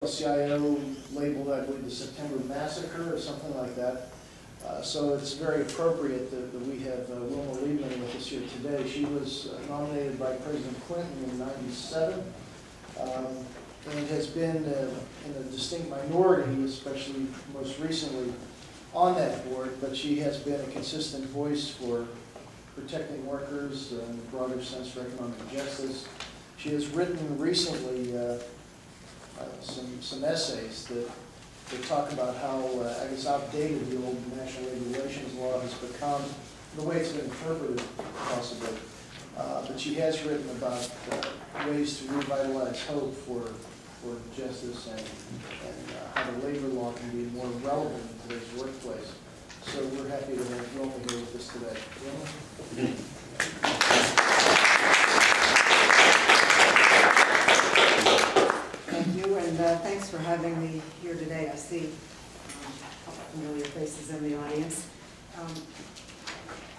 CIO labeled, I believe, the September Massacre or something like that. So it's very appropriate that we have Wilma Liebman with us here today. She was nominated by President Clinton in '97 and has been in a distinct minority, especially most recently on that board, but she has been a consistent voice for protecting workers in the broader sense for economic justice. She has written recently some essays that talk about how, I guess, outdated the old National Labor Relations Law has become, the way it's been interpreted, possibly. But she has written about ways to revitalize hope for justice and how the labor law can be more relevant in today's workplace. So we're happy to have Wilma here with us today. Wilma? Thank you, and thanks for having me here today. I see a couple familiar faces in the audience.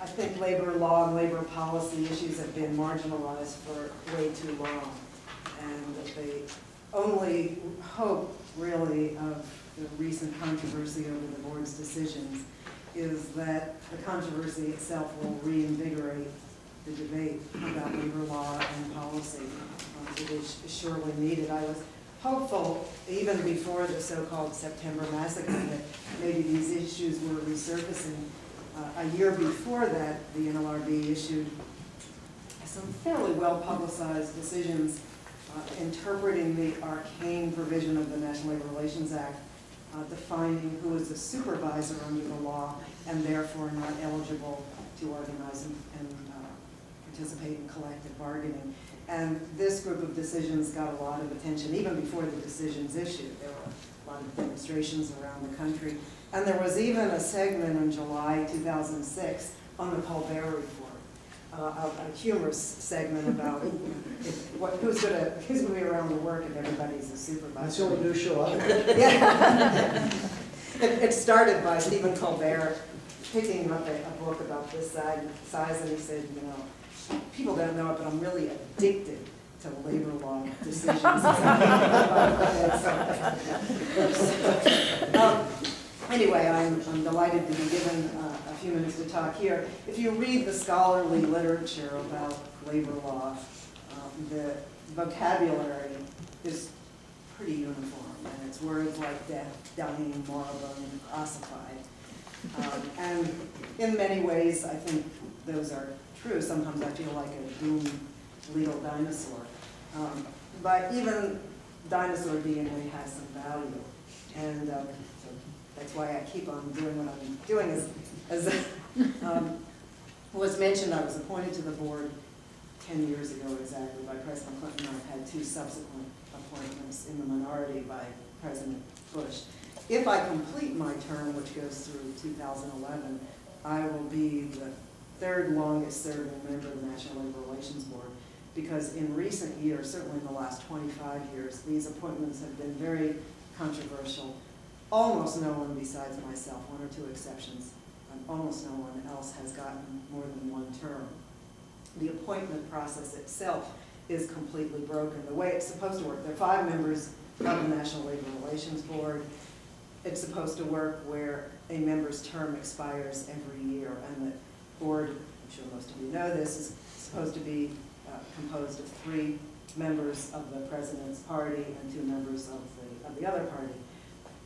I think labor law and labor policy issues have been marginalized for way too long, and the only hope, really, of the recent controversy over the board's decisions is that the controversy itself will reinvigorate the debate about labor law and policy. It is surely needed. I was hopeful, even before the so-called September Massacre, that maybe these issues were resurfacing. A year before that, the NLRB issued some fairly well-publicized decisions interpreting the arcane provision of the National Labor Relations Act, defining who is a supervisor under the law and therefore not eligible to organize and participate in collective bargaining. And this group of decisions got a lot of attention, even before the decisions issued. There were a lot of demonstrations around the country. And there was even a segment in July 2006 on the Colbert Report, a humorous segment about who's going to be around to work if everybody's a supervisor. That's the only new show out. Yeah. It started by Stephen Colbert picking up a book about this size, and he said, you know, people don't know it, but I'm really addicted to labor law decisions. Anyway, I'm delighted to be given a few minutes to talk here. If you read the scholarly literature about labor law, the vocabulary is pretty uniform, and it's words like death, dying, moribund, ossified. And in many ways, I think those are true. Sometimes I feel like a doomed legal dinosaur. But even dinosaur DNA has some value. And so that's why I keep on doing what I'm doing. As was mentioned, I was appointed to the board 10 years ago exactly by President Clinton. I've had 2 subsequent appointments in the minority by President Bush. If I complete my term, which goes through 2011, I will be the 3rd longest serving member of the National Labor Relations Board, because in recent years, certainly in the last 25 years, these appointments have been very controversial. Almost no one besides myself, 1 or 2 exceptions, almost no one else has gotten more than 1 term. The appointment process itself is completely broken. The way it's supposed to work, there are 5 members of the National Labor Relations Board. It's supposed to work where a member's term expires every year, and the board, I'm sure most of you know this, is supposed to be composed of 3 members of the president's party and 2 members of the other party.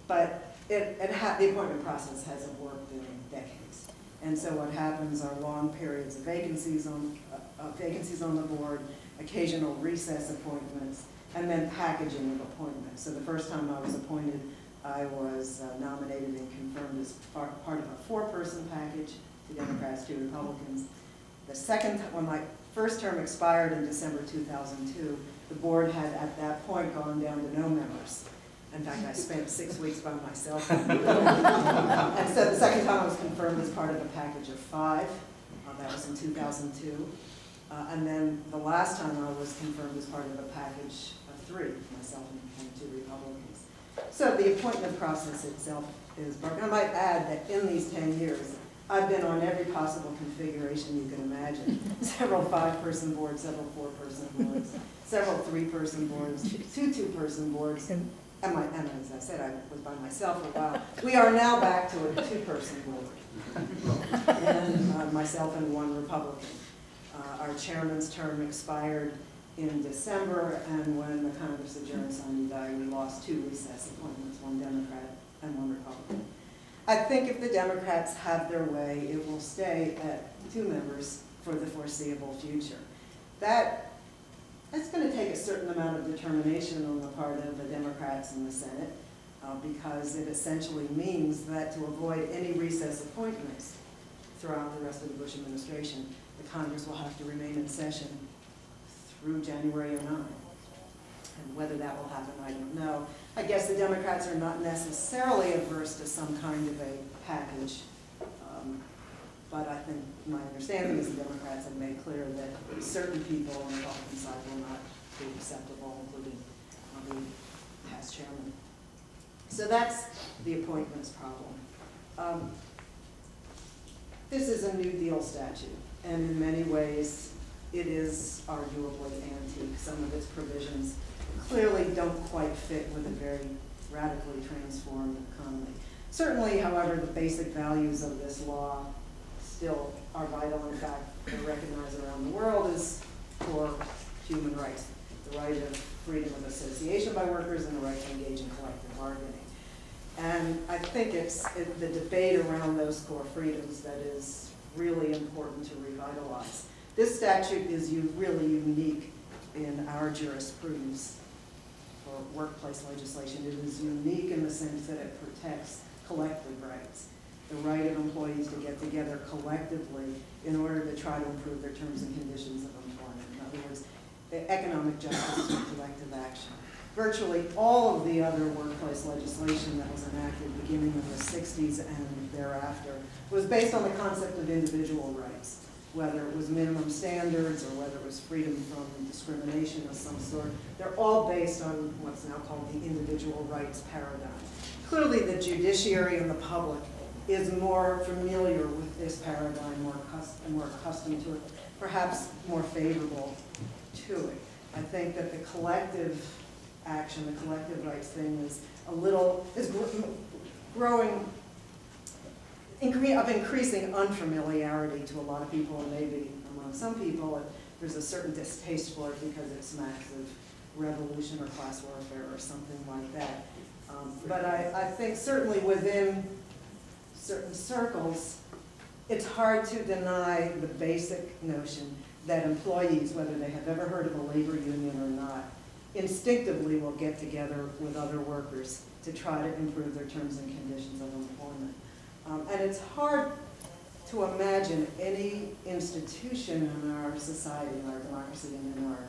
But the appointment process hasn't worked in decades. And so what happens are long periods of vacancies on the board, occasional recess appointments, and then packaging of appointments. So the first time I was appointed, I was nominated and confirmed as part of a 4-person package, 2 Democrats, 2 Republicans. The second, when my first term expired in December 2002, the board had at that point gone down to no members. In fact, I spent 6 weeks by myself. And so the second time I was confirmed as part of a package of 5. That was in 2002. And then the last time I was confirmed as part of a package of 3, myself and 2 Republicans. So the appointment process itself is broken. I might add that in these 10 years, I've been on every possible configuration you can imagine. Several 5-person boards, several 4-person boards, several 3-person boards, 2 2-person boards, and as I said, I was by myself for a while. We are now back to a two-person board, and myself and one Republican. Our chairman's term expired in December, and when the Congress adjourned Sunday night, we lost 2 recess appointments, 1 Democrat and 1 Republican. I think if the Democrats have their way, it will stay at 2 members for the foreseeable future. That's going to take a certain amount of determination on the part of the Democrats in the Senate, because it essentially means that to avoid any recess appointments throughout the rest of the Bush administration, the Congress will have to remain in session through January '09. And whether that will happen, I don't know. I guess the Democrats are not necessarily averse to some kind of a package, but I think my understanding is the Democrats have made clear that certain people on the Republican side will not be acceptable, including the past chairman. So that's the appointments problem. This is a New Deal statute, and in many ways it is arguably antique. Some of its provisions clearly don't quite fit with a very radically transformed economy. Certainly, however, the basic values of this law still are vital. In fact, they're recognized around the world as core human rights. The right of freedom of association by workers and the right to engage in collective bargaining. And I think it's the debate around those core freedoms that is really important to revitalize. This statute is really unique in our jurisprudence for workplace legislation. It is unique in the sense that it protects collective rights, the right of employees to get together collectively in order to try to improve their terms and conditions of employment. In other words, economic justice through collective action. Virtually all of the other workplace legislation that was enacted beginning in the 60s and thereafter was based on the concept of individual rights, whether it was minimum standards or whether it was freedom from discrimination of some sort. They're all based on what's now called the individual rights paradigm. Clearly, the judiciary and the public is more familiar with this paradigm, more accustomed to it, perhaps more favorable to it. I think that the collective action, the collective rights thing is growing, of increasing unfamiliarity to a lot of people, and maybe among some people there's a certain distaste for it because it smacks of revolution or class warfare or something like that. But I think certainly within certain circles, it's hard to deny the basic notion that employees, whether they have ever heard of a labor union or not, instinctively will get together with other workers to try to improve their terms and conditions of employment. And it's hard to imagine any institution in our society, in our democracy, and in our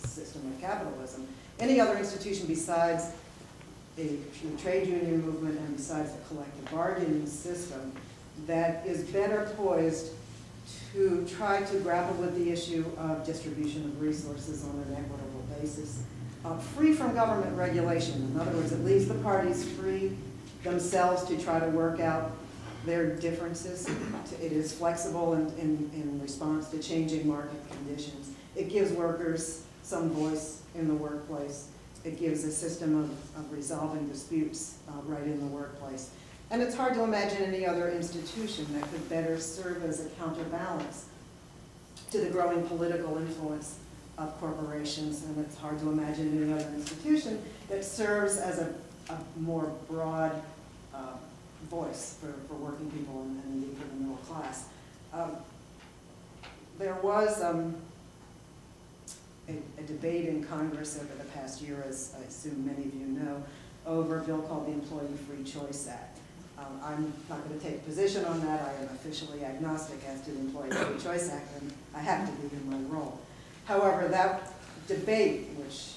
system of capitalism, any other institution besides the trade union movement and besides the collective bargaining system that is better poised to try to grapple with the issue of distribution of resources on an equitable basis, free from government regulation. In other words, it leaves the parties free themselves to try to work out their differences. It is flexible in response to changing market conditions. It gives workers some voice in the workplace. It gives a system of resolving disputes right in the workplace. And it's hard to imagine any other institution that could better serve as a counterbalance to the growing political influence of corporations. And it's hard to imagine any other institution that serves as a more broad voice for working people and indeed for the middle class. There was a debate in Congress over the past year, as I assume many of you know, over a bill called the Employee Free Choice Act. I'm not going to take a position on that. I am officially agnostic as to the Employee Free Choice Act, and I have to be in my role. However, that debate, which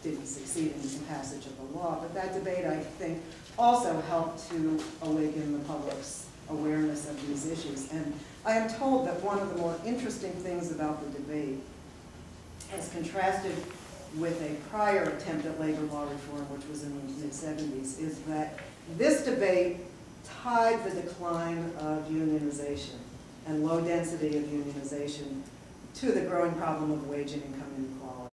didn't succeed in the passage of the law, but that debate, I think, also helped to awaken the public's awareness of these issues. And I am told that one of the more interesting things about the debate, as contrasted with a prior attempt at labor law reform, which was in the mid-70s, is that this debate tied the decline of unionization and low density of unionization to the growing problem of wage and income inequality.